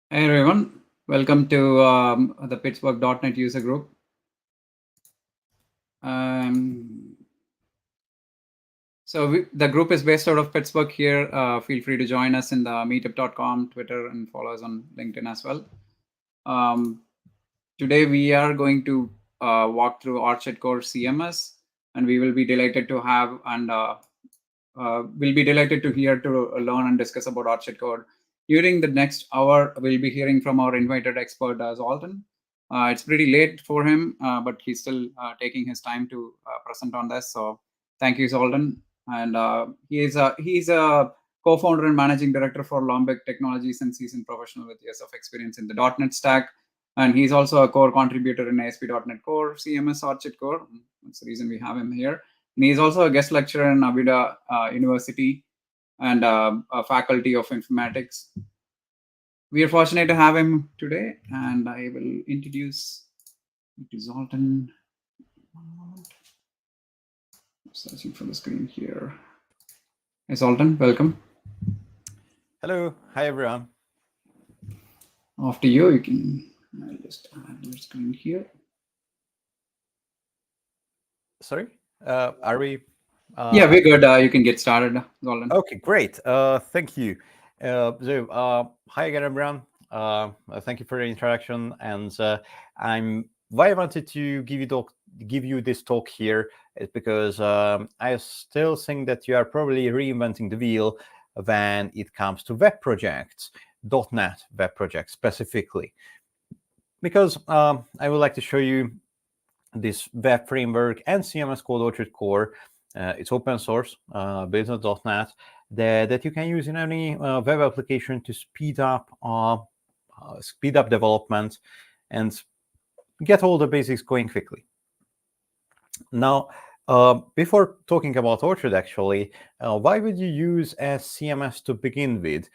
Hey everyone, welcome to the Pittsburgh.net user group. The group is based out of Pittsburgh here. Feel free to join us in the meetup.com, Twitter, and follow us on LinkedIn as well. Um, Today we are going to walk through Core CMS, and we will be delighted to have and we'll be delighted to hear to learn and discuss about Core. During the next hour, we'll be hearing from our invited expert, Zoltan. It's pretty late for him, but he's still taking his time to present on this. So thank you, Zoltan. And he's a co-founder and managing director for Lombec Technologies and seasoned professional with years of experience in the .NET stack. And he's also a core contributor in ASP.NET Core, CMS, Core. That's the reason we have him here. And he's also a guest lecturer in Abida University and a faculty of informatics. We are fortunate to have him today, and I will introduce to Zoltan. Searching for the screen here. Hey, Zoltan, welcome. Hello, hi everyone. After you, you can I'll just add your screen here. Sorry, are we? Yeah, we're good. You can get started, Zoltan. Okay, great. Thank you. Hi again, everyone. Thank you for the introduction, and why I wanted to give you this talk here is because I still think that you are probably reinventing the wheel when it comes to web projects, .NET web projects specifically, because I would like to show you this web framework and CMS called Orchard Core. It's open source, based on .NET, that you can use in any web application to speed up development and get all the basics going quickly. Now, before talking about Orchard, actually, why would you use a CMS to begin with?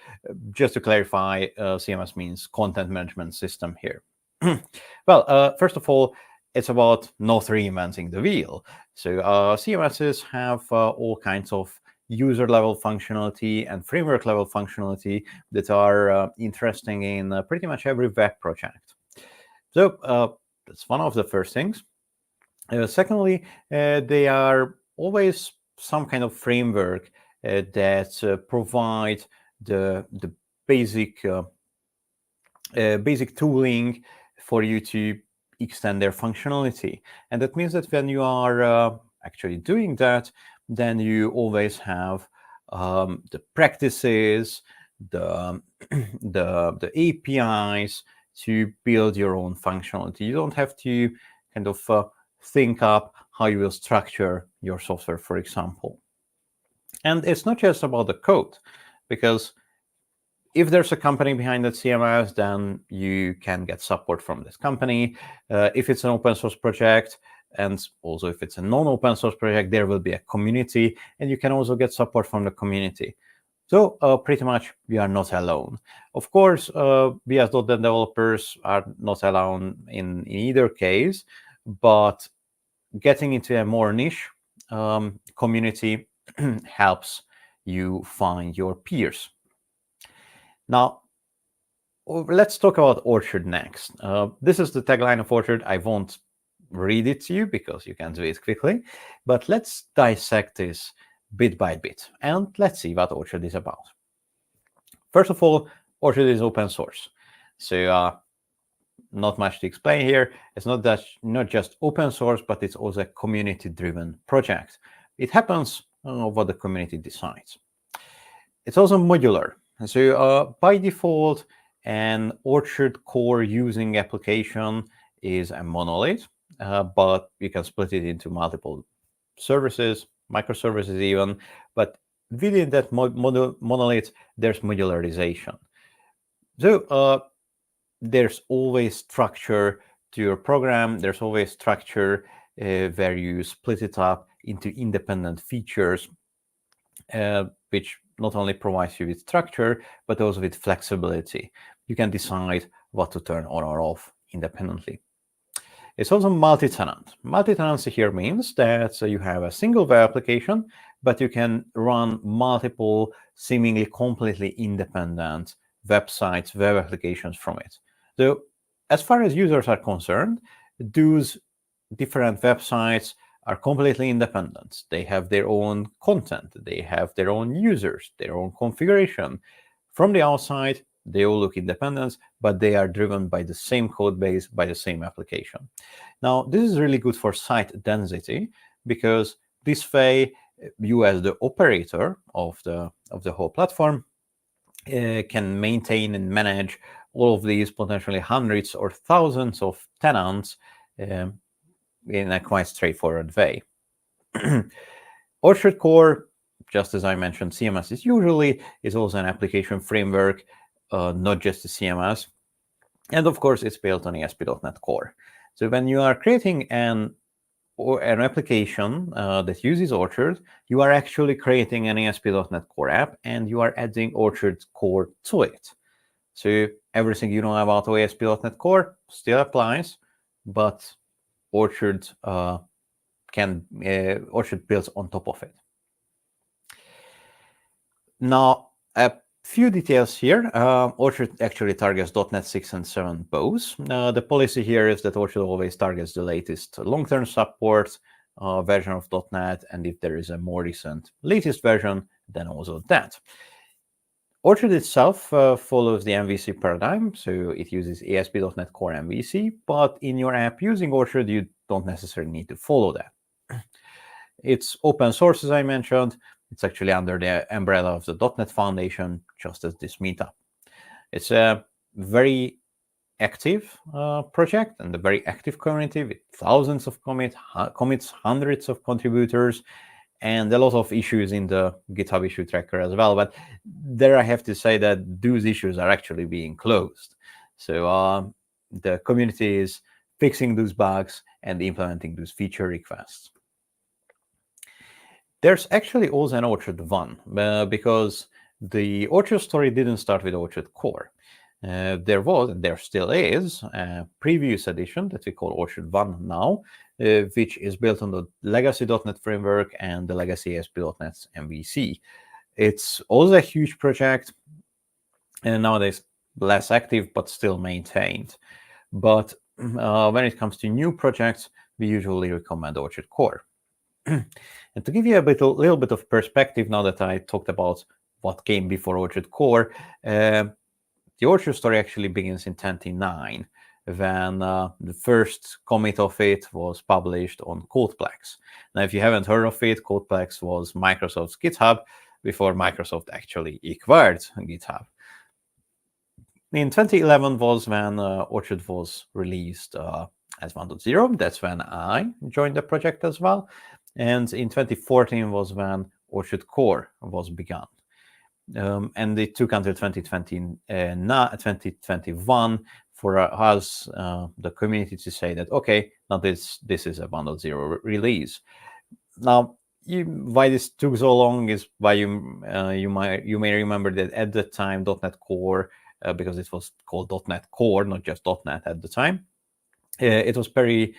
Just to clarify, CMS means Content Management System here. Well, first of all, it's about not reinventing the wheel. So CMSs have all kinds of user-level functionality and framework-level functionality that are interesting in pretty much every web project. So that's one of the first things. Secondly, they are always some kind of framework that provide the basic tooling for you to extend their functionality. And that means that when you are actually doing that, then you always have the practices, the APIs to build your own functionality. You don't have to kind of think up how you will structure your software, for example. And it's not just about the code, because if there's a company behind that CMS, then you can get support from this company. If it's an open source project, and also if it's a non-open source project, there will be a community, and you can also get support from the community. So pretty much we are not alone. Of course, we as .NET developers are not alone in either case, but getting into a more niche community helps you find your peers. Now, let's talk about Orchard next. This is the tagline of Orchard. I won't read it to you because you can do it quickly, but let's dissect this bit by bit, and let's see what Orchard is about. First of all, Orchard is open source. So not much to explain here. It's not just open source, but it's also a community-driven project. It happens what the community decides. It's also modular. So by default, an Orchard Core using application is a monolith, but you can split it into multiple services, microservices even. But within that monolith, there's modularization. So there's always structure to your program. There's always structure where you split it up into independent features, which not only provides you with structure, but also with flexibility. You can decide what to turn on or off independently. It's also multi-tenant. Multi-tenancy here means that you have a single web application, but you can run multiple seemingly completely independent websites, web applications from it. So as far as users are concerned, those different websites are completely independent. They have their own content, they have their own users, their own configuration. From the outside, they all look independent, but they are driven by the same code base, by the same application. Now, this is really good for site density because this way, you as the operator of the whole platform can maintain and manage all of these potentially hundreds or thousands of tenants in a quite straightforward way. Orchard Core, just as I mentioned, CMS is also an application framework, not just a CMS. And of course, it's built on ASP.NET Core. So when you are creating an application that uses Orchard, you are actually creating an ASP.NET Core app, and you are adding Orchard Core to it. So everything you know about ASP.NET Core still applies, but Orchard Orchard builds on top of it. Now, a few details here. Orchard actually targets .NET 6 and 7 both. The policy here is that Orchard always targets the latest long-term support version of .NET, and if there is a more recent latest version, then also that. Orchard itself follows the MVC paradigm, so it uses ASP.NET Core MVC, but in your app using Orchard, you don't necessarily need to follow that. It's open source, as I mentioned. It's actually under the umbrella of the .NET Foundation, just as this meetup. It's a very active project and a very active community with thousands of commits, hundreds of contributors, and a lot of issues in the GitHub issue tracker as well. But there I have to say that those issues are actually being closed. So the community is fixing those bugs and implementing those feature requests. There's actually also an Orchard 1, because the Orchard story didn't start with Orchard Core. There was, and there still is, a previous edition that we call Orchard 1 now, which is built on the legacy.NET framework and the legacy ASP.NET MVC. It's also a huge project, and nowadays less active, but still maintained. But when it comes to new projects, we usually recommend Orchard Core. And to give you a little bit of perspective, now that I talked about what came before Orchard Core, the Orchard story actually begins in 2009, when the first commit of it was published on Codeplex. Now, if you haven't heard of it, Codeplex was Microsoft's GitHub before Microsoft actually acquired GitHub. In 2011 was when Orchard was released as 1.0. That's when I joined the project as well. And in 2014 was when Orchard Core was begun. And it took until 2021 for us, the community, to say that, okay, now this is a 1.0 release. Now, why this took so long is why you may remember that at the time .NET Core, because it was called .NET Core, not just .NET at the time, it was pretty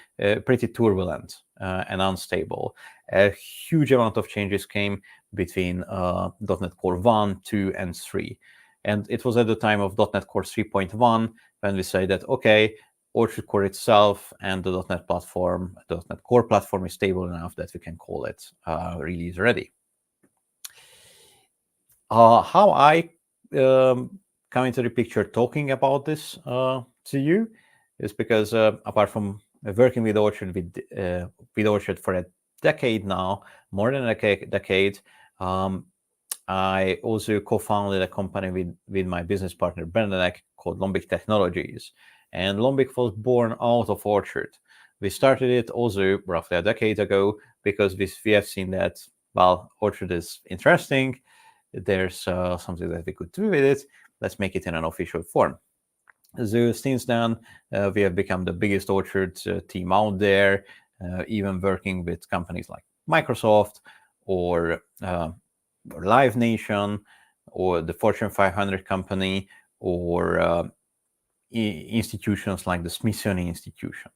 turbulent and unstable. A huge amount of changes came between .NET Core 1, 2, and 3. And it was at the time of .NET Core 3.1 when we say that, okay, Orchard Core itself and the .NET platform, the .NET Core platform, is stable enough that we can call it release ready. How I come into the picture talking about this to you is because apart from working with Orchard for a decade now, more than a decade, I also co-founded a company with my business partner Benedek called Lombic Technologies, and Lombic was born out of Orchard. We started it also roughly a decade ago because we have seen that, well, Orchard is interesting. There's something that we could do with it. Let's make it in an official form. So since then, we have become the biggest Orchard team out there, even working with companies like Microsoft or Live Nation or the Fortune 500 company or institutions like the Smithsonian Institution.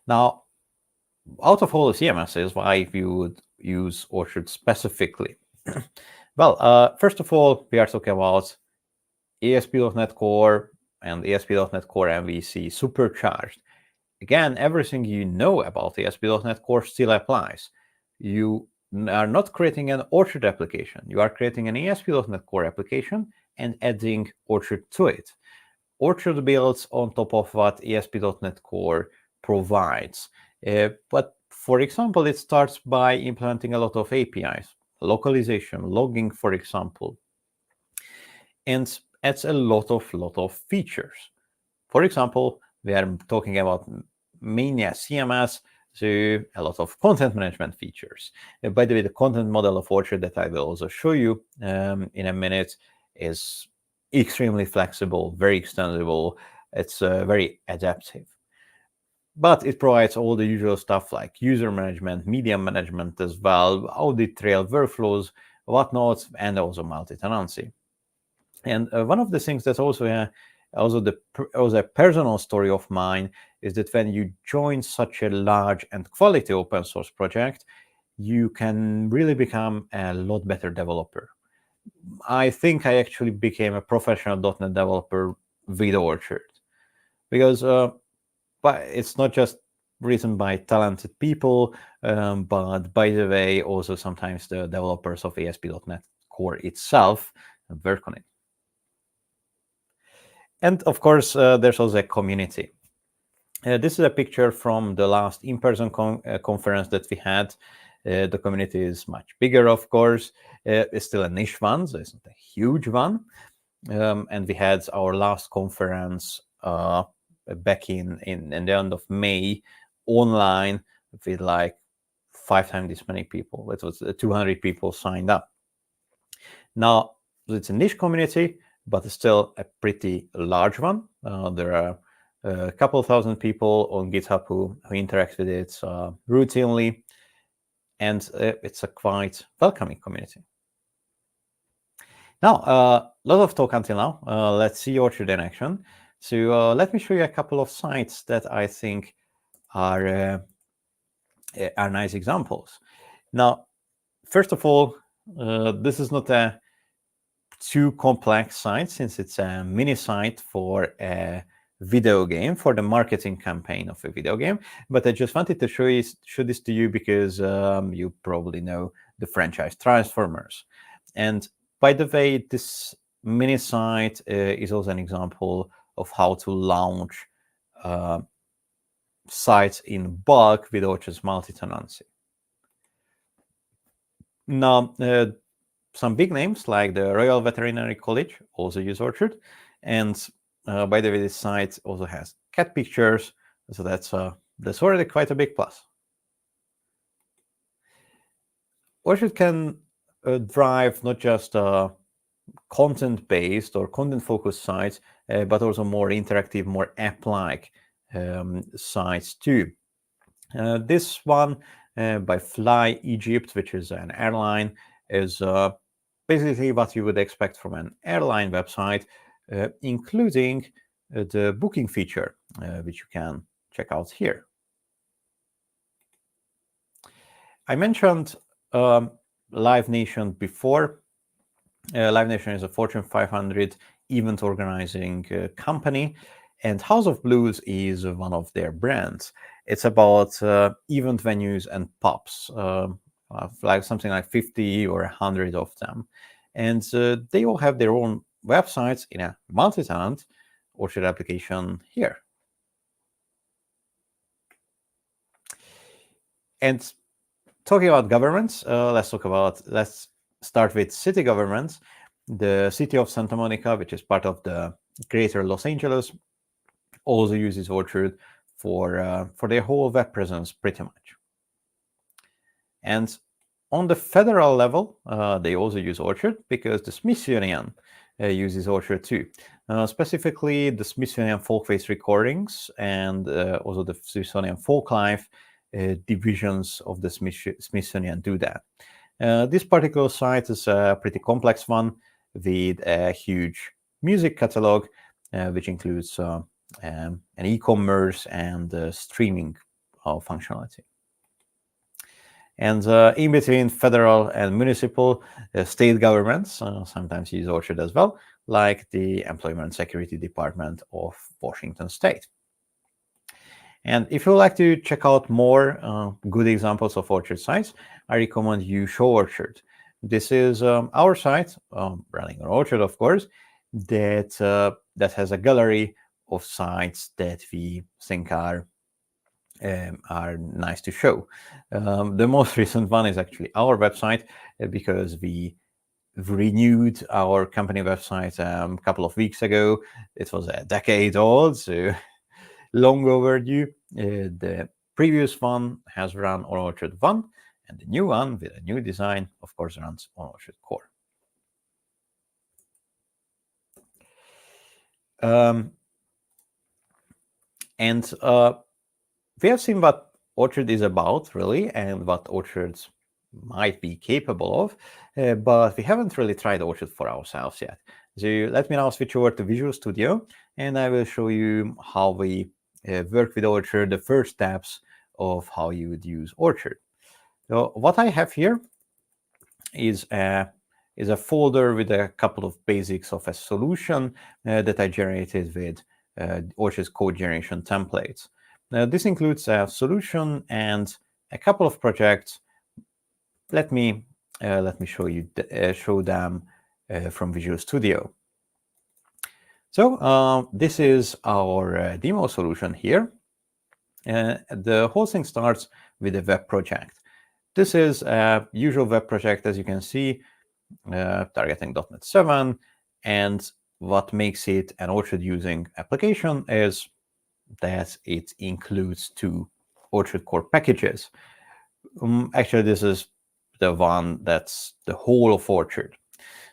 Now, out of all the CMSs, why we would use Orchard specifically? Well, first of all, we are talking about ASP.NET Core and ASP.NET Core MVC supercharged. Again, everything you know about ASP.NET Core still applies. You are not creating an Orchard application. You are creating an ASP.NET Core application and adding Orchard to it. Orchard builds on top of what ASP.NET Core provides. But for example, it starts by implementing a lot of APIs, localization, logging, for example, and adds a lot of features. For example, we are talking about Mania CMS, so a lot of content management features. By the way, the content model of Orchard that I will also show you in a minute is extremely flexible, very extendable. It's very adaptive. But it provides all the usual stuff like user management, media management as well, audit trail, workflows, whatnot, and also multi-tenancy. And one of the things that's also a personal story of mine is that when you join such a large and quality open source project, you can really become a lot better developer. I think I actually became a professional .NET developer with Orchard because but it's not just written by talented people, but by the way, also sometimes the developers of ASP.NET Core itself work on it. And of course, there's also a community. This is a picture from the last in-person conference that we had. The community is much bigger, of course. It's still a niche one, so it's not a huge one. And we had our last conference back in the end of May online with like 5 times this many people. It was 200 people signed up. Now, it's a niche community, but it's still a pretty large one. There are a couple thousand people on GitHub who interact with it routinely, and it's a quite welcoming community. Now, a lot of talk until now. Let's see Orchard in action. So let me show you a couple of sites that I think are nice examples. Now, first of all, this is not a too complex site since it's a mini site for a video game, for the marketing campaign of a video game. But I just wanted to show this to you because you probably know the franchise Transformers. And by the way, this mini site is also an example of how to launch sites in bulk with Orchard's multi-tenancy. Now, some big names like the Royal Veterinary College also use Orchard. And by the way, this site also has cat pictures. So that's already quite a big plus. Orchard can drive not just content-based or content-focused sites, but also more interactive, more app-like sites too. This one by Fly Egypt, which is an airline, is basically what you would expect from an airline website, including the booking feature, which you can check out here. I mentioned Live Nation before. Live Nation is a Fortune 500 event organizing company, and House of Blues is one of their brands. It's about event venues and pubs, like something like 50 or 100 of them. And they all have their own websites in a multi-tenant Orchard application here. And talking about governments, let's start with city governments. The city of Santa Monica, which is part of the greater Los Angeles, also uses Orchard for their whole web presence pretty much. And on the federal level, they also use Orchard because the Smithsonian uses Orchard too. Specifically, the Smithsonian Folkways Recordings and also the Smithsonian Folklife divisions of the Smithsonian do that. This particular site is a pretty complex one with a huge music catalog, which includes an e-commerce and streaming functionality. And in between federal and municipal, state governments sometimes use Orchard as well, like the Employment Security Department of Washington State. And if you would like to check out more good examples of Orchard sites, I recommend you show Orchard. This is our site, running on Orchard, of course, that has a gallery of sites that we think are nice to show. The most recent one is actually our website because we renewed our company website a couple of weeks ago. It was a decade old, so long overdue. The previous one has run on Orchard 1, and the new one with a new design, of course, runs on Orchard Core. And we have seen what Orchard is about, really, and what Orchards might be capable of, but we haven't really tried Orchard for ourselves yet. So let me now switch over to Visual Studio, and I will show you how we work with Orchard, the first steps of how you would use Orchard. So what I have here is a folder with a couple of basics of a solution that I generated with Orchard's code generation templates. This includes a solution and a couple of projects. Let me show them from Visual Studio. So this is our demo solution here. The whole thing starts with a web project. This is a usual web project, as you can see, targeting .NET 7, and what makes it an Orchard using application is that it includes 2 Orchard core packages. Actually, this is the one that's the whole of Orchard.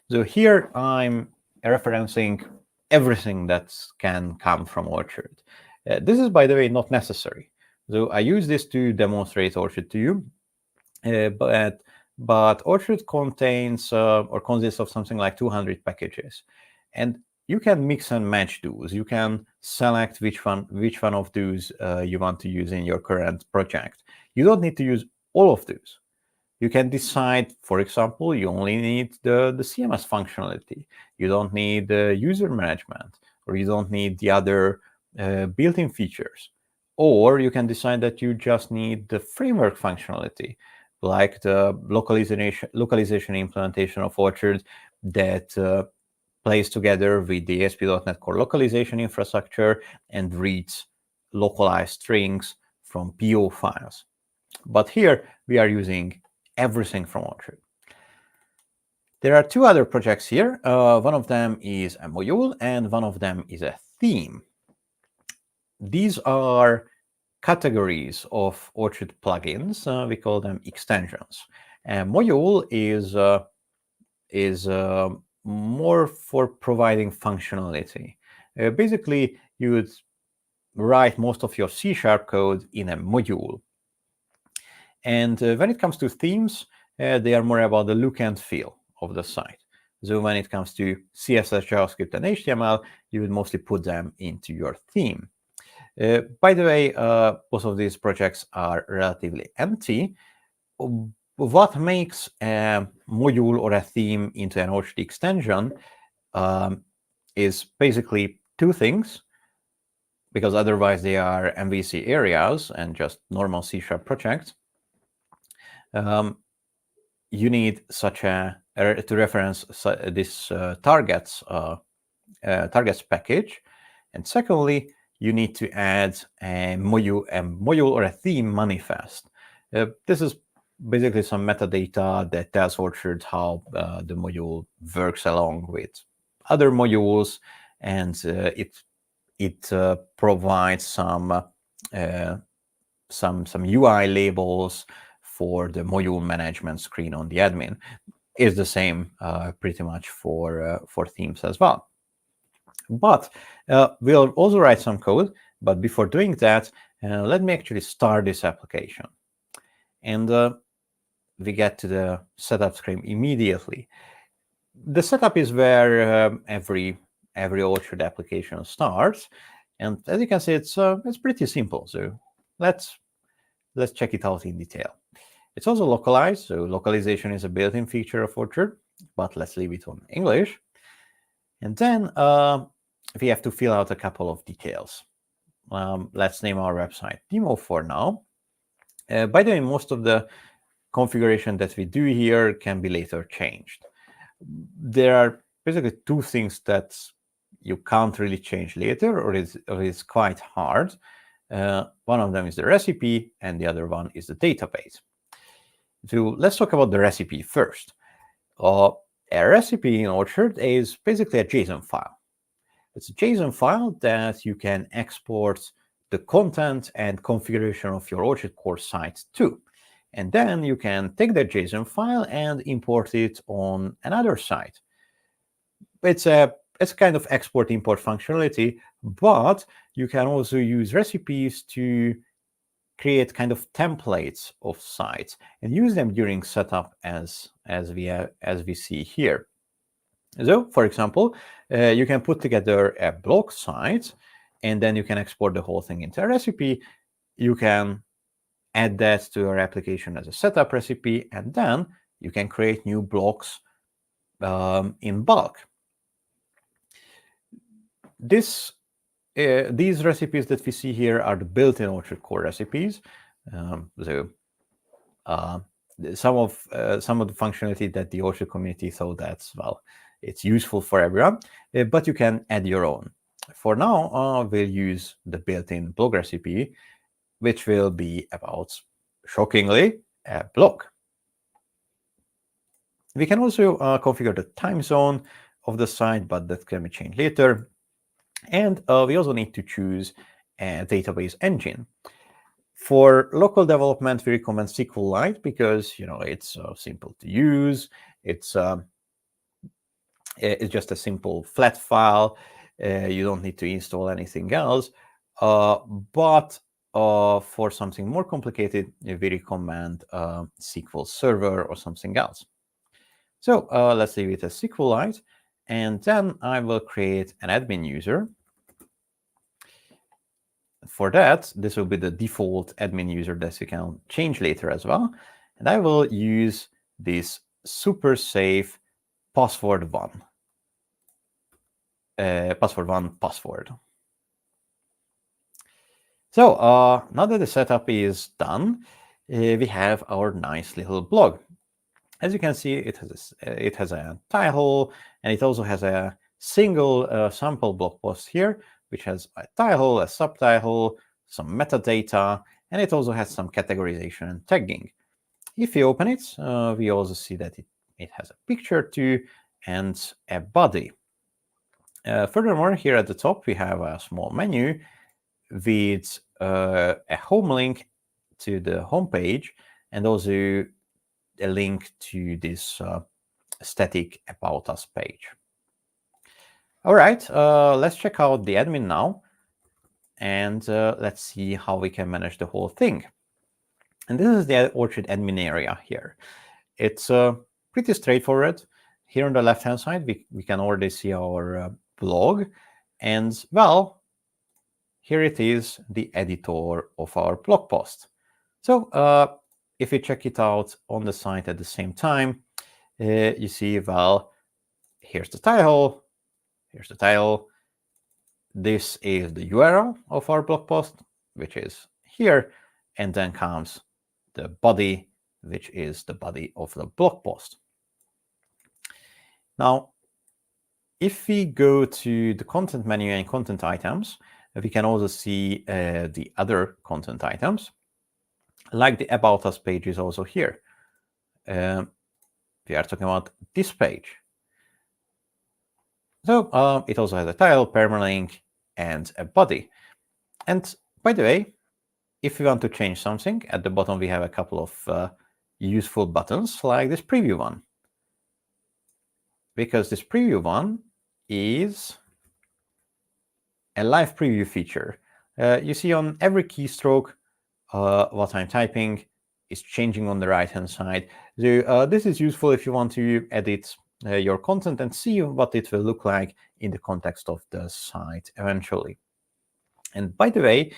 So here I'm referencing everything that can come from Orchard. This is, by the way, not necessary. So I use this to demonstrate Orchard to you, but Orchard contains or consists of something like 200 packages, and you can mix and match those. You can select which one of those you want to use in your current project. You don't need to use all of those. You can decide, for example, you only need the CMS functionality. You don't need user management, or you don't need the other built-in features. Or you can decide that you just need the framework functionality, like the localization implementation of Orchard that plays together with the ASP.NET Core localization infrastructure and reads localized strings from PO files. But here we are using everything from Orchard. There are 2 other projects here. One of them is a module, and one of them is a theme. These are categories of Orchard plugins. We call them extensions. A module is more for providing functionality. Basically, you would write most of your C# code in a module. And when it comes to themes, they are more about the look and feel of the site. So when it comes to CSS, JavaScript, and HTML, you would mostly put them into your theme. By the way, both of these projects are relatively empty. What makes a module or a theme into an Orchard extension is basically 2 things, because otherwise they are MVC areas and just normal C# projects. You need such a to reference this targets package, and secondly, you need to add a module or a theme manifest. This is basically some metadata that tells Orchard how the module works along with other modules, and it provides some UI labels for the module management screen on the admin. Is the same pretty much for themes as well. But we'll also write some code. But before doing that, let me actually start this application. And we get to the setup screen immediately. The setup is where every Orchard application starts. And as you can see, it's pretty simple. So let's check it out in detail. It's also localized, so localization is a built-in feature of Orchard, but let's leave it on English. And then we have to fill out a couple of details. Let's name our website Demo for now. By the way, most of the configuration that we do here can be later changed. There are basically two things that you can't really change later, or it's quite hard. One of them is the recipe, and the other one is the database. So let's talk about the recipe first. A recipe in Orchard is basically a JSON file. It's a JSON file that you can export the content and configuration of your Orchard core site to. And then you can take that JSON file and import it on another site. It's a kind of export-import functionality, but you can also use recipes to create kind of templates of sites and use them during setup as we see here. So, for example, you can put together a blog site, and then you can export the whole thing into a recipe. You can add that to your application as a setup recipe, and then you can create new blocks in bulk. These recipes that we see here are the built-in Orchard core recipes. Some of the functionality that the Orchard community thought that, well, it's useful for everyone, but you can add your own. For now, we'll use the built-in blog recipe, which will be about, shockingly, a blog. We can also configure the time zone of the site, but that can be changed later. And we also need to choose a database engine. For local development, we recommend SQLite because it's simple to use. It's just a simple flat file. You don't need to install anything else. But for something more complicated, we recommend SQL Server or something else. So let's leave it as SQLite. And then I will create an admin user. For that, this will be the default admin user that you can change later as well. And I will use this super safe password one. Password. So now that the setup is done, we have our nice little blog. As you can see, it has a title, and it also has a single sample blog post here, which has a title, a subtitle, some metadata, and it also has some categorization and tagging. If you open it, we also see that it has a picture too and a body. Furthermore, here at the top, we have a small menu with a home link to the home page and also a link to this static About Us page. All right, let's check out the admin now, and let's see how we can manage the whole thing. And this is the Orchard admin area here. It's pretty straightforward. Here on the left-hand side, we can already see our blog, and well, here it is, the editor of our blog post. So if we check it out on the site at the same time, you see, well, here's the title. Here's the title. This is the URL of our blog post, which is here. And then comes the body, which is the body of the blog post. Now, if we go to the content menu and content items, we can also see the other content items, like the About Us page is also here. We are talking about this page. So it also has a title, permalink, and a body. And by the way, if we want to change something, at the bottom we have a couple of useful buttons, like this preview one. Because this preview one is a live preview feature. You see on every keystroke what I'm typing is changing on the right-hand side. So this is useful if you want to edit your content and see what it will look like in the context of the site eventually. And by the way,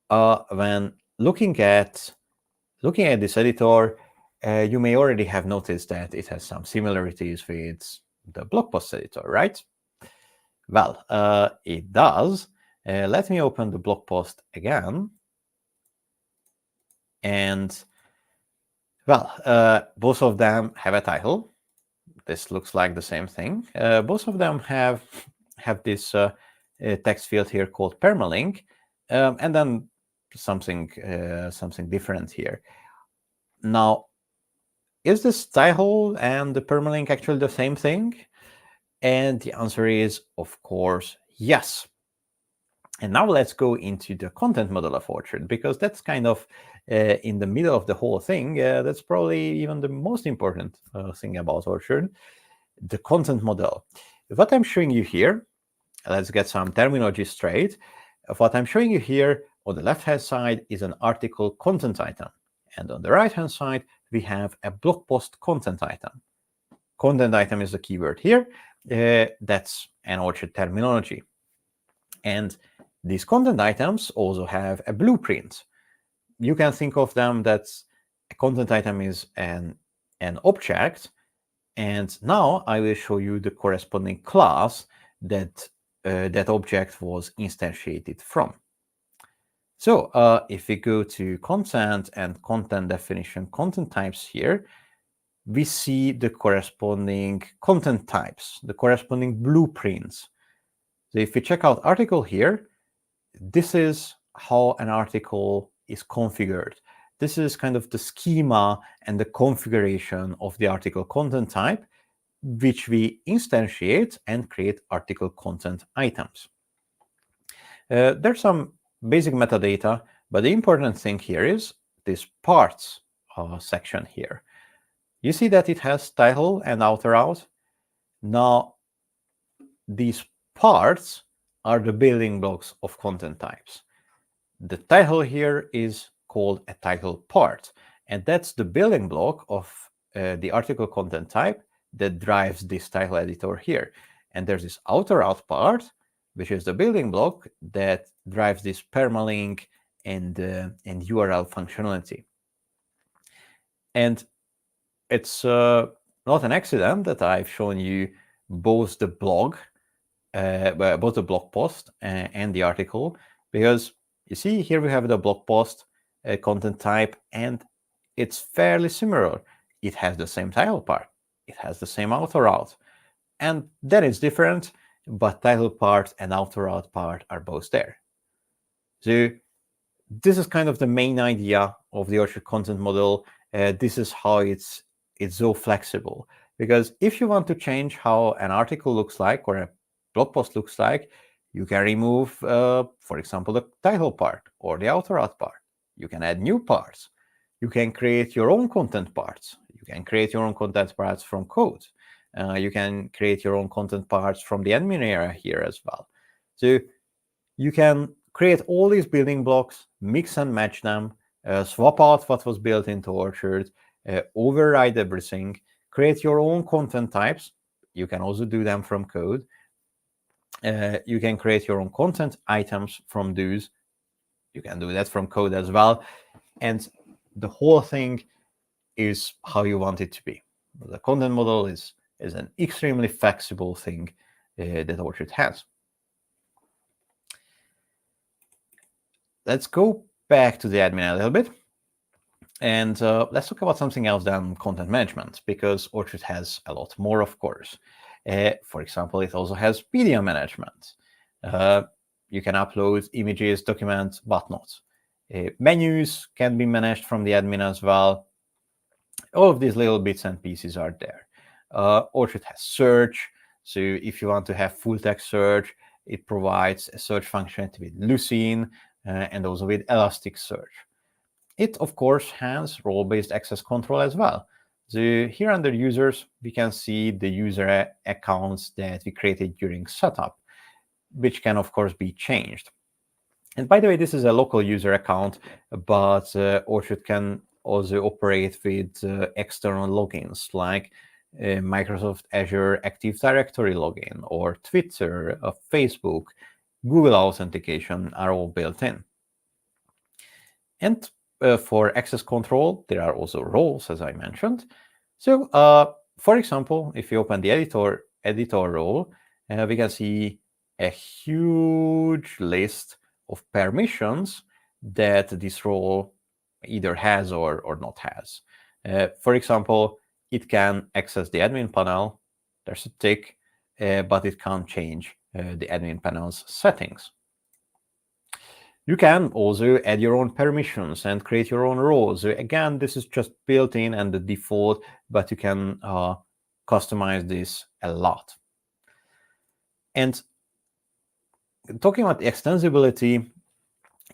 when looking at Looking at this editor, you may already have noticed that it has some similarities with the blog post editor, right? Well, it does. Let me open the blog post again. And well, both of them have a title. This looks like the same thing. Both of them have this text field here called permalink, and then something different here. Now, is this title and the permalink actually the same thing? And the answer is, of course, yes. And now let's go into the content model of Orchard, because that's kind of in the middle of the whole thing. That's probably even the most important thing about Orchard, the content model. What I'm showing you here, let's get some terminology straight. What I'm showing you here on the left-hand side is an article content item. And on the right-hand side, we have a blog post content item. Content item is the keyword here. That's an Orchard terminology. And these content items also have a blueprint. You can think of them that a content item is an object, and now I will show you the corresponding class that that object was instantiated from. So if we go to content and content definition, content types here, we see the corresponding content types, the corresponding blueprints. So if we check out article here, this is how an article is configured. This is kind of the schema and the configuration of the article content type, which we instantiate and create article content items. There's some basic metadata, but the important thing here is this parts section here. You see that it has title and outer out. Now, these parts are the building blocks of content types. The title here is called a title part, and that's the building block of the article content type that drives this title editor here. And there's this outer out part, which is the building block that drives this permalink and URL functionality. And it's not an accident that I've shown you both the blog post and the article, because you see here we have the blog post content type, and it's fairly similar. It has the same title part, it has the same outer out, and then it's different, but title part and outer out part are both there. So this is kind of the main idea of the Orchard content model. This is how it's so flexible, because if you want to change how an article looks like or a blog post looks like, you can remove, for example, the title part or the outer out part. You can add new parts. You can create your own content parts. You can create your own content parts from code. You can create your own content parts from the admin area here as well. So you can create all these building blocks, mix and match them, swap out what was built into Orchard, override everything, create your own content types. You can also do them from code. You can create your own content items from those. You can do that from code as well. And the whole thing is how you want it to be. The content model is an extremely flexible thing that Orchard has. Let's go back to the admin a little bit. And let's talk about something else than content management, because Orchard has a lot more, of course. For example, it also has media management. You can upload images, documents, whatnot. Menus can be managed from the admin as well. All of these little bits and pieces are there. Orchard has search. So if you want to have full text search, it provides a search functionality with Lucene and also with Elasticsearch. It, of course, has role-based access control as well. So here under users, we can see the user accounts that we created during setup, which can, of course, be changed. And by the way, this is a local user account, but Orchard can also operate with external logins like Microsoft Azure Active Directory login, or Twitter, Facebook, Google Authentication are all built in. And for access control, there are also roles, as I mentioned. So, for example, if you open the editor role, we can see a huge list of permissions that this role either has or not has. For example, it can access the admin panel. There's a tick, but it can't change the admin panel's settings. You can also add your own permissions and create your own roles. So again, this is just built in and the default, but you can customize this a lot. And talking about extensibility,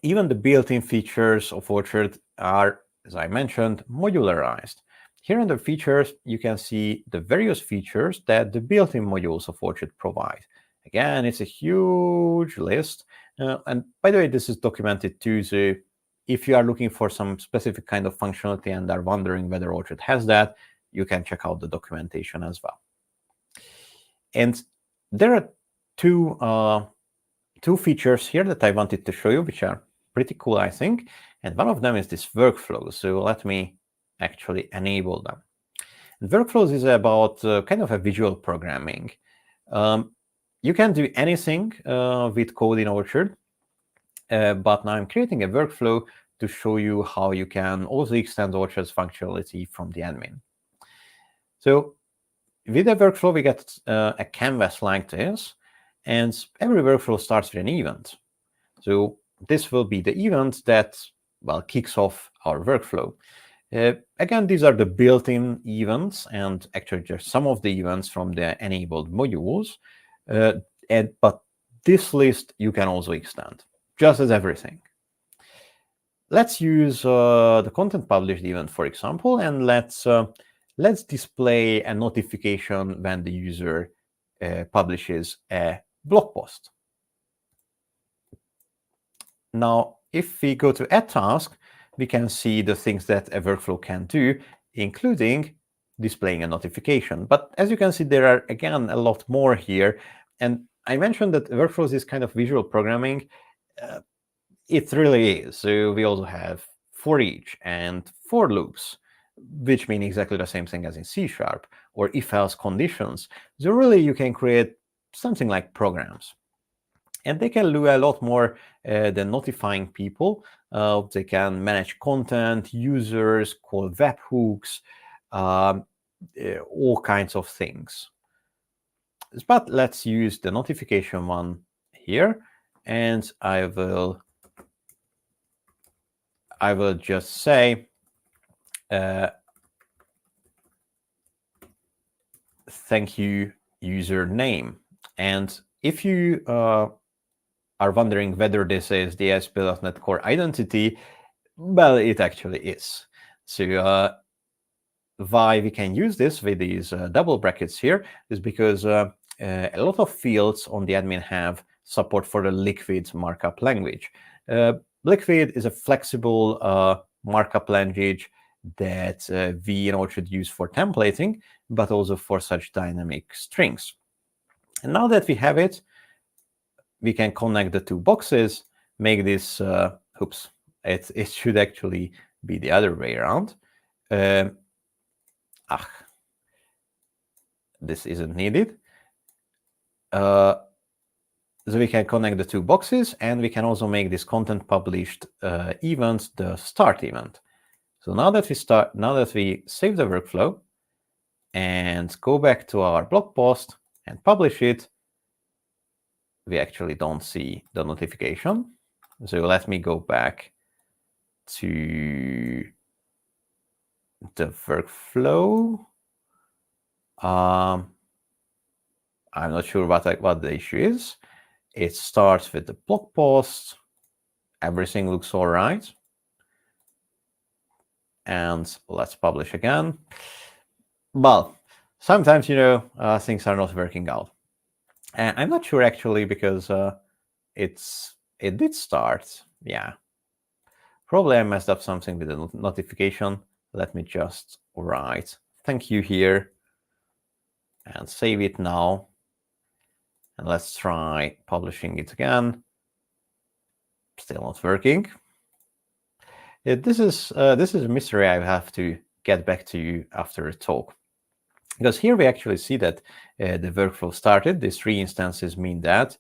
even the built-in features of Orchard are, as I mentioned, modularized. Here in the features, you can see the various features that the built-in modules of Orchard provide. Again, it's a huge list. And by the way, this is documented too. So if you are looking for some specific kind of functionality and are wondering whether Orchard has that, you can check out the documentation as well. And there are two features here that I wanted to show you, which are pretty cool, I think. And one of them is this workflow. So let me actually enable them. And workflows is about kind of a visual programming. You can do anything with code in Orchard, but now I'm creating a workflow to show you how you can also extend Orchard's functionality from the admin. So with a workflow, we get a canvas like this, and every workflow starts with an event. So this will be the event that, well, kicks off our workflow. Again, these are the built-in events, and actually just some of the events from the enabled modules. But this list you can also extend, just as everything. Let's use the content published event, for example, and let's display a notification when the user publishes a blog post. Now, if we go to Add Task, we can see the things that a workflow can do, including displaying a notification. But as you can see, there are, again, a lot more here. And I mentioned that workflows is kind of visual programming. It really is. So we also have for each and for loops, which mean exactly the same thing as in C#, or if-else conditions. So really, you can create something like programs. And they can do a lot more than notifying people. They can manage content, users, call webhooks, all kinds of things. But let's use the notification one here, and I will just say thank you username. And if you are wondering whether this is the ASP.NET Core identity, well, it actually is. So why we can use this with these double brackets here is because a lot of fields on the admin have support for the Liquid markup language. Liquid is a flexible markup language that we in Orchard use for templating, but also for such dynamic strings. And now that we have it, we can connect the two boxes, make this, oops, it should actually be the other way around. This isn't needed. So we can connect the two boxes, and we can also make this content published event the start event. So now that we save the workflow and go back to our blog post and publish it, we actually don't see the notification. So let me go back to the workflow. I'm not sure what the issue is. It starts with the blog post. Everything looks all right. And let's publish again. Well, sometimes, things are not working out. And I'm not sure actually, because it did start. Yeah. Probably I messed up something with the notification. Let me just write thank you here and save it now. And let's try publishing it again. Still not working. This is a mystery I have to get back to you after the talk. Because here we actually see that the workflow started. These 3 instances mean that,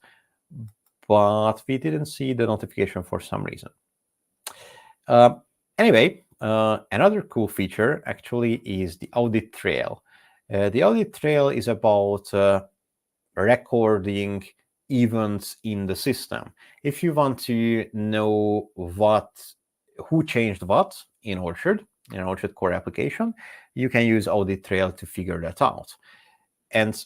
but we didn't see the notification for some reason. Anyway, another cool feature actually is the audit trail. The audit trail is about recording events in the system. If you want to know who changed what in Orchard Core application, you can use audit trail to figure that out. And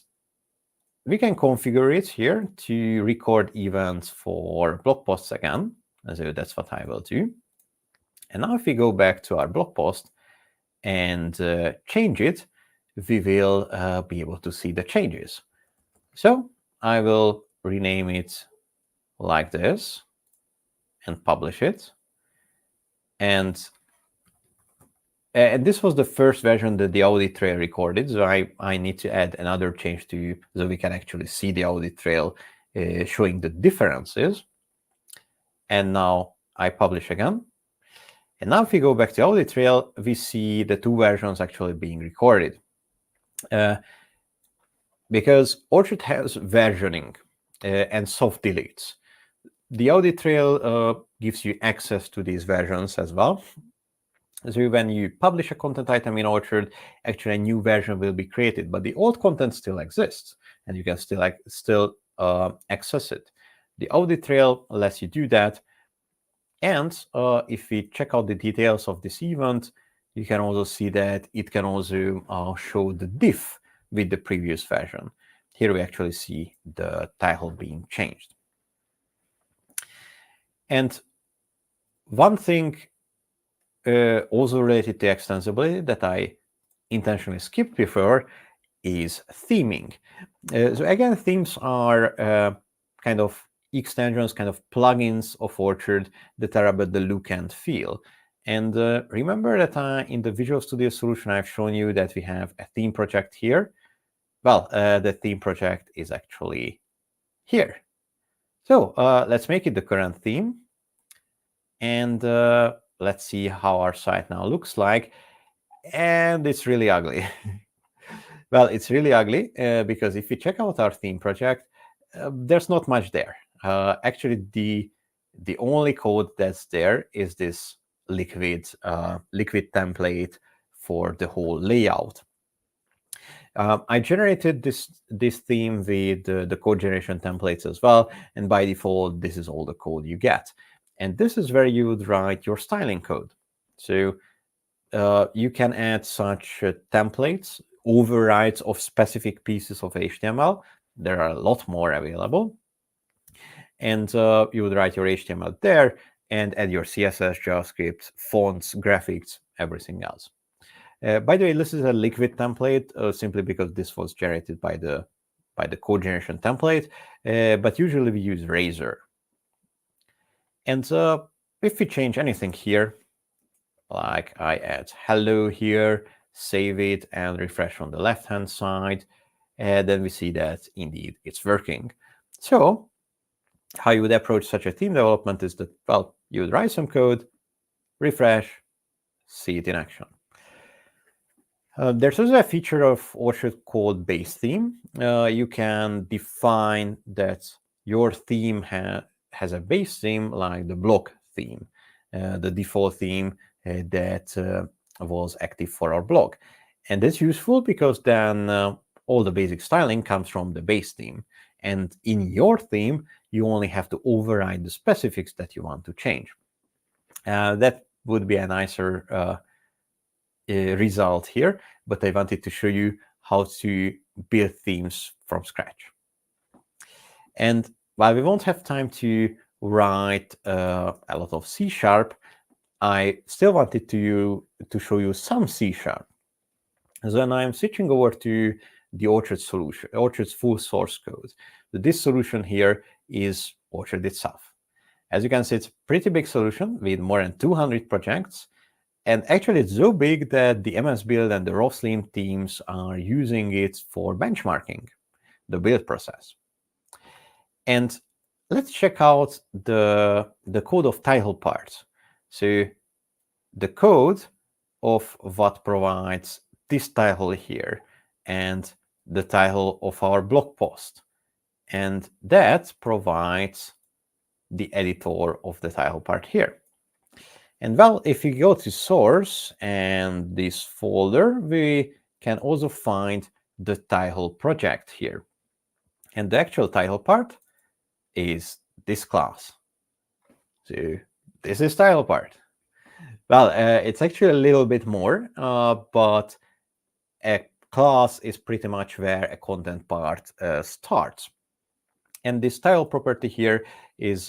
we can configure it here to record events for blog posts again. So that's what I will do. And now if we go back to our blog post and change it, we will be able to see the changes. So I will rename it like this and publish it. And this was the first version that the audit trail recorded. So I need to add another change to so we can actually see the audit trail showing the differences. And now I publish again. And now if we go back to audit trail, we see the 2 versions actually being recorded. Because Orchard has versioning and soft deletes. The audit trail gives you access to these versions as well. So when you publish a content item in Orchard, actually a new version will be created, but the old content still exists, and you can still access it. The audit trail lets you do that. And if we check out the details of this event, you can also see that it can also show the diff with the previous version. Here we actually see the title being changed. And one thing also related to extensibility that I intentionally skipped before is theming. So again, themes are kind of extensions, kind of plugins of Orchard that are about the look and feel. And remember that in the Visual Studio solution, I've shown you that we have a theme project here. Well, the theme project is actually here. So let's make it the current theme. And let's see how our site now looks like. And it's really ugly. Well, it's really ugly because if you check out our theme project, there's not much there. Actually, the only code that's there is this liquid template for the whole layout. I generated this theme with the code generation templates as well, and by default, this is all the code you get. And this is where you would write your styling code. So you can add such templates, overrides of specific pieces of HTML. There are a lot more available. And you would write your HTML there and add your CSS, JavaScript, fonts, graphics, everything else. By the way, this is a liquid template simply because this was generated by the code generation template, but usually we use Razor. And if we change anything here, like I add hello here, save it, and refresh on the left-hand side, and then we see that indeed it's working. So how you would approach such a theme development is that, well, you would write some code, refresh, see it in action. There's also a feature of Orchard called base theme. You can define that your theme has a base theme like the blog theme, the default theme that was active for our blog. And that's useful because then all the basic styling comes from the base theme. And in your theme, you only have to override the specifics that you want to change. That would be a nicer result here, but I wanted to show you how to build themes from scratch. And while we won't have time to write a lot of C#, I still wanted to show you some C#. So then I'm switching over to the Orchard solution, Orchard's full source code. So this solution here is Orchard itself. As you can see, it's a pretty big solution with more than 200 projects. And actually, it's so big that the MS Build and the Rosslyn teams are using it for benchmarking the build process. And let's check out the code of title parts. So the code of what provides this title here and the title of our blog post. And that provides the editor of the title part here. And well, if you go to source and this folder, we can also find the title project here. And the actual title part is this class. So this is title part. Well, it's actually a little bit more, but a class is pretty much where a content part starts. And this style property here is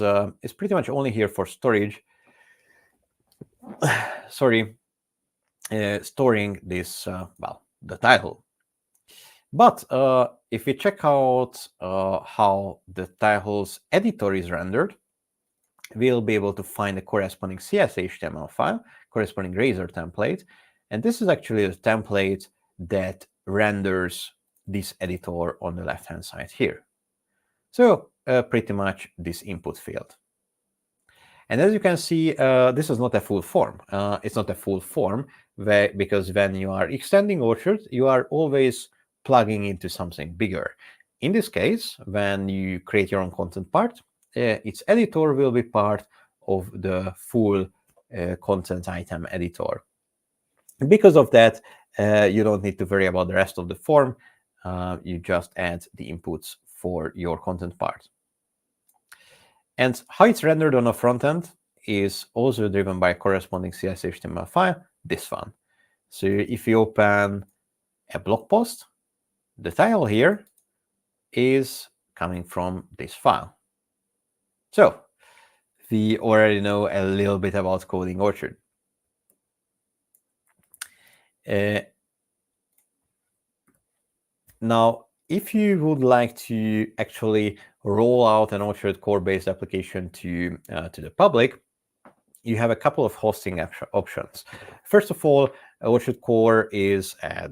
pretty much only here for storage. Sorry, storing this, well, the title. But if we check out how the title's editor is rendered, we'll be able to find the corresponding CS.html file, corresponding Razor template. And this is actually the template that renders this editor on the left-hand side here. So pretty much this input field. And as you can see, this is not a full form. It's not a full form because when you are extending Orchard, you are always plugging into something bigger. In this case, when you create your own content part, its editor will be part of the full content item editor. Because of that, you don't need to worry about the rest of the form. You just add the inputs for your content part. And how it's rendered on a front end is also driven by a corresponding CS.html file, this one. So if you open a blog post, the title here is coming from this file. So we already know a little bit about coding Orchard. Now, if you would like to actually roll out an Orchard core-based application to the public, you have a couple of hosting options. First of all, Orchard Core is a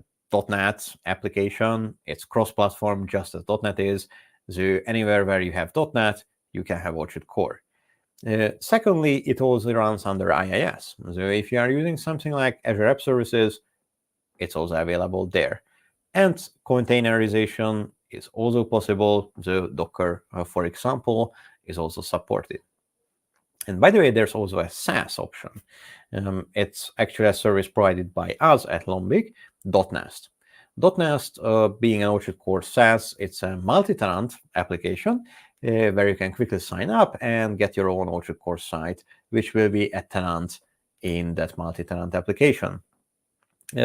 .NET application. It's cross-platform, just as .NET is. So anywhere where you have .NET, you can have Orchard Core. Secondly, it also runs under IIS. So if you are using something like Azure App Services, it's also available there. And containerization is also possible. So Docker, for example, is also supported. And by the way, there's also a SaaS option. It's actually a service provided by us at Lombik, .nest. .nest, being an Orchard Core SaaS, it's a multi-tenant application where you can quickly sign up and get your own Orchard Core site, which will be a tenant in that multi-tenant application.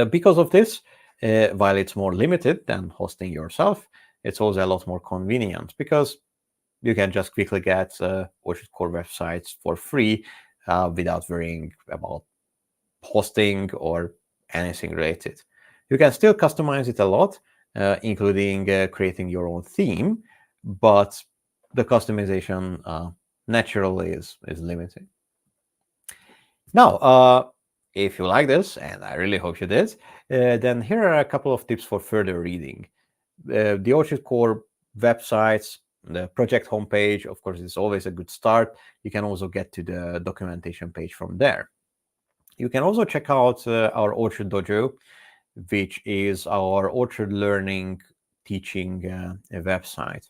Because of this, while it's more limited than hosting yourself, it's also a lot more convenient because you can just quickly get Orchard Core websites for free without worrying about hosting or anything related. You can still customize it a lot, including creating your own theme, but the customization naturally is limited. Now, if you like this, and I really hope you did, then here are a couple of tips for further reading. The Orchard Core websites, the project homepage, of course, is always a good start. You can also get to the documentation page from there. You can also check out our Orchard Dojo, which is our Orchard learning teaching website.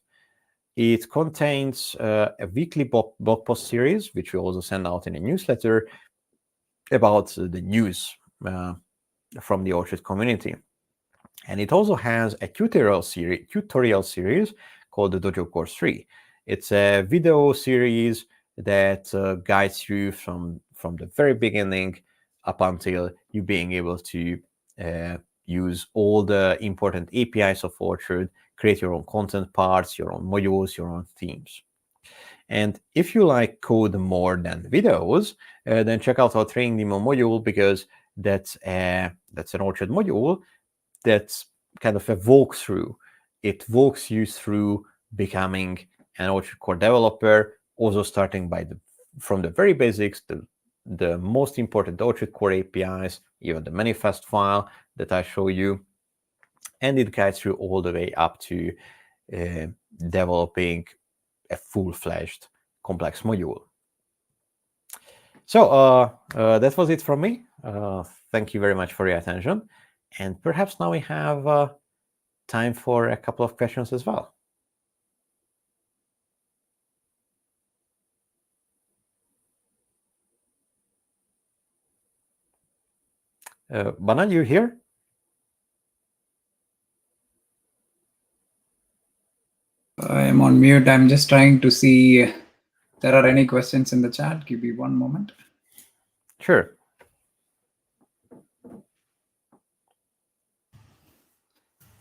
It contains a weekly blog post series, which we also send out in a newsletter about the news from the Orchard community. And it also has a tutorial series called the Dojo Course 3. It's a video series that guides you from the very beginning up until you being able to use all the important APIs of Orchard, create your own content parts, your own modules, your own themes. And if you like code more than videos, then check out our training demo module, because that's an Orchard module that's kind of a walkthrough. It walks you through becoming an Orchard Core developer, also starting from the very basics, the most important Orchard Core APIs, even the manifest file that I show you, and it guides you all the way up to developing a full-fledged complex module. That was it from me. Thank you very much for your attention. And perhaps now we have time for a couple of questions as well. Banan, you here? I am on mute. I'm just trying to see if there are any questions in the chat. Give me one moment. Sure.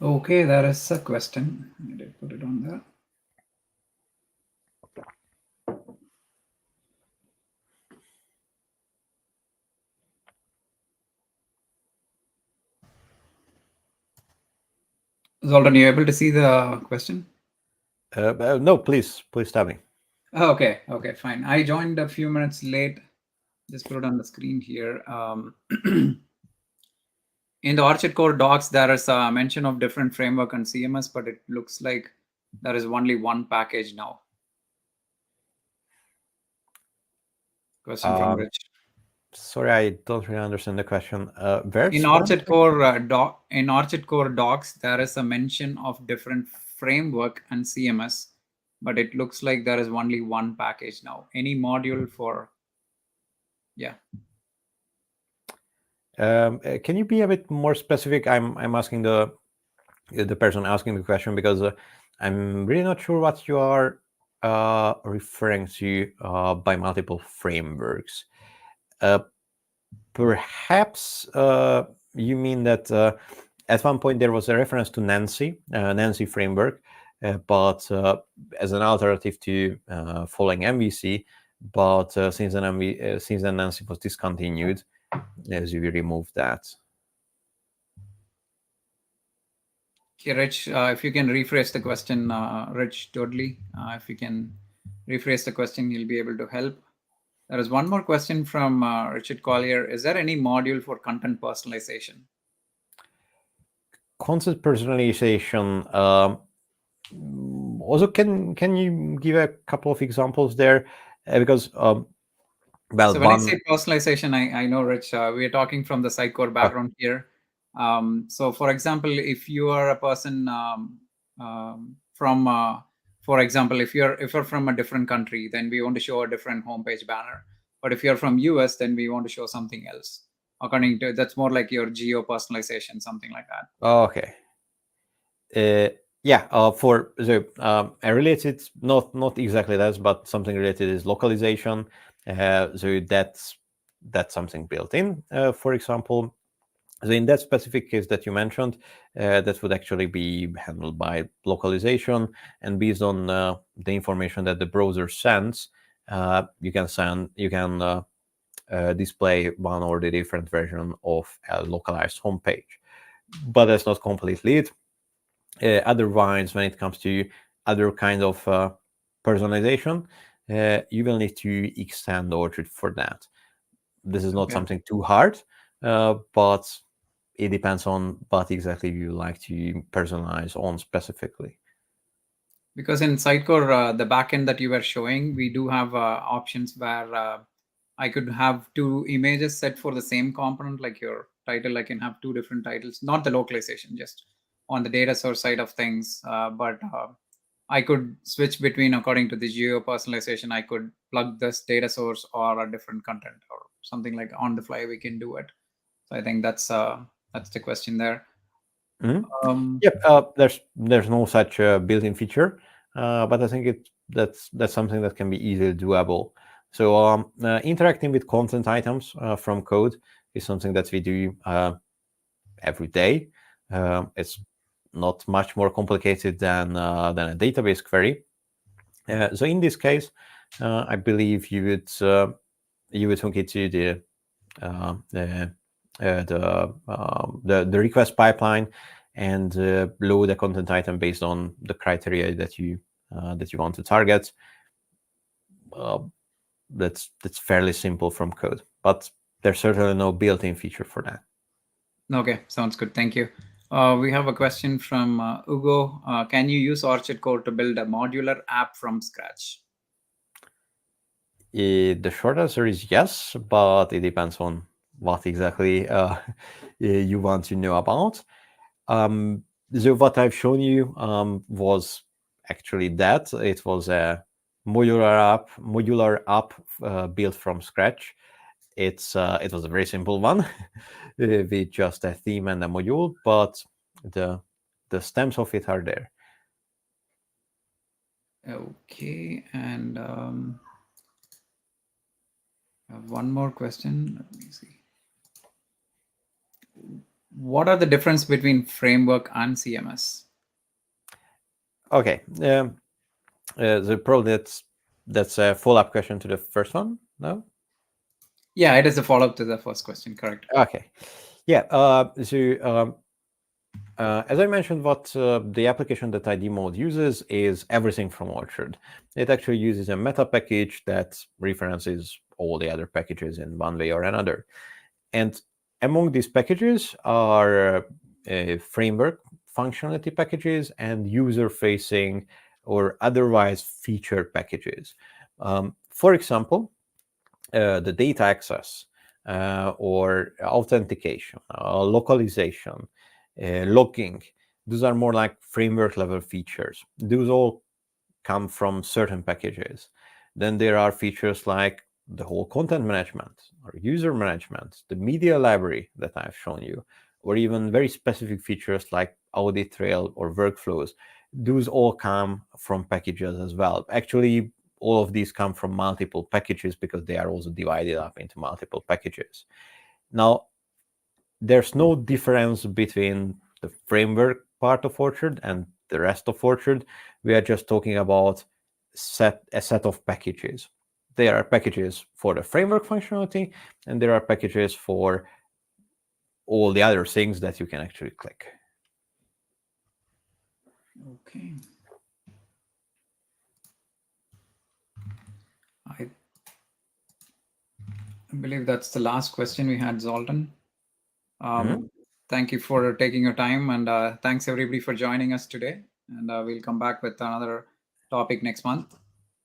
Okay, there is a question. I did put it on there. Zoltan, you able to see the question? No, please tell me. Oh, okay, fine. I joined a few minutes late. Just put it on the screen here. In the Orchid Core docs, there is a mention of different framework and CMS, but it looks like there is only one package now. Question from Rich. Sorry, I don't really understand the question. Where's In Orchid Core docs, there is a mention of different framework and CMS, but it looks like there is only one package now. Any module for, yeah. Can you be a bit more specific? I'm asking the person asking the question because I'm really not sure what you are referring to by multiple frameworks. Perhaps you mean that at one point there was a reference to Nancy framework, but as an alternative to following MVC. But since then Nancy was discontinued, as you removed that. Okay, Rich, if you can rephrase the question, Rich Dudley, if you can rephrase the question, you'll be able to help. There is one more question from Richard Collier. Is there any module for content personalization? Content personalization. Also, can you give a couple of examples there? Because well, so when I say personalization, I know, Rich, we are talking from the Sitecore background here. So, for example, if you are a person from, for example, if you're from a different country, then we want to show a different homepage banner. But if you're from US, then we want to show something else. According to that's more like your geo personalization, something like that. Okay. Yeah. For the related, not exactly that, but something related is localization. So that's something built in. For example, so in that specific case that you mentioned, that would actually be handled by localization, and based on the information that the browser sends, you can display one or the different version of a localized homepage. But that's not completely it. Otherwise, when it comes to other kind of personalization, you will need to extend Orchid for that. This is not something too hard, but it depends on what exactly you like to personalize on specifically. Because in Sitecore, the backend that you were showing, we do have options where I could have two images set for the same component, like your title. I can have two different titles, not the localization, just on the data source side of things. But I could switch between according to the geo personalization. I could plug this data source or a different content or something like on the fly. We can do it. So I think that's the question there. Yep. There's no such built-in feature, but I think that's something that can be easily doable. So interacting with content items from code is something that we do every day. It's not much more complicated than a database query. So in this case, I believe you would hook it to the request pipeline and load a content item based on the criteria that you want to target. That's fairly simple from code, but there's certainly no built-in feature for that. Okay, sounds good. Thank you. We have a question from Ugo. Can you use Orchid Core to build a modular app from scratch? The short answer is yes, but it depends on what exactly you want to know about. So what I've shown you was actually that. It was a modular app built from scratch. It was a very simple one with just a theme and a module, but the stems of it are there. Okay, and I have one more question. Let me see. What are the difference between framework and CMS? Okay, probably that's a follow-up question to the first one. No. Yeah, it is a follow-up to the first question. Correct. Okay. Yeah. As I mentioned, what the application that ID mode uses is everything from Orchard. It actually uses a meta package that references all the other packages in one way or another. And among these packages are framework functionality packages and user-facing or otherwise featured packages. For example, the data access or authentication, localization, logging. Those are more like framework level features. Those all come from certain packages. Then there are features like the whole content management or user management, the media library that I've shown you, or even very specific features like audit trail or workflows. Those all come from packages as well. Actually, all of these come from multiple packages because they are also divided up into multiple packages. Now, there's no difference between the framework part of Orchard and the rest of Orchard. We are just talking about a set of packages. There are packages for the framework functionality, and there are packages for all the other things that you can actually click. Okay. I believe that's the last question we had, Zoltan. Thank you for taking your time, and thanks everybody for joining us today. And we'll come back with another topic next month.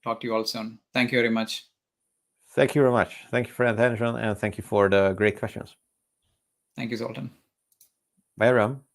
Talk to you all soon. Thank you very much. Thank you very much. Thank you for your attention, and thank you for the great questions. Thank you, Zoltan. Bye, Ram.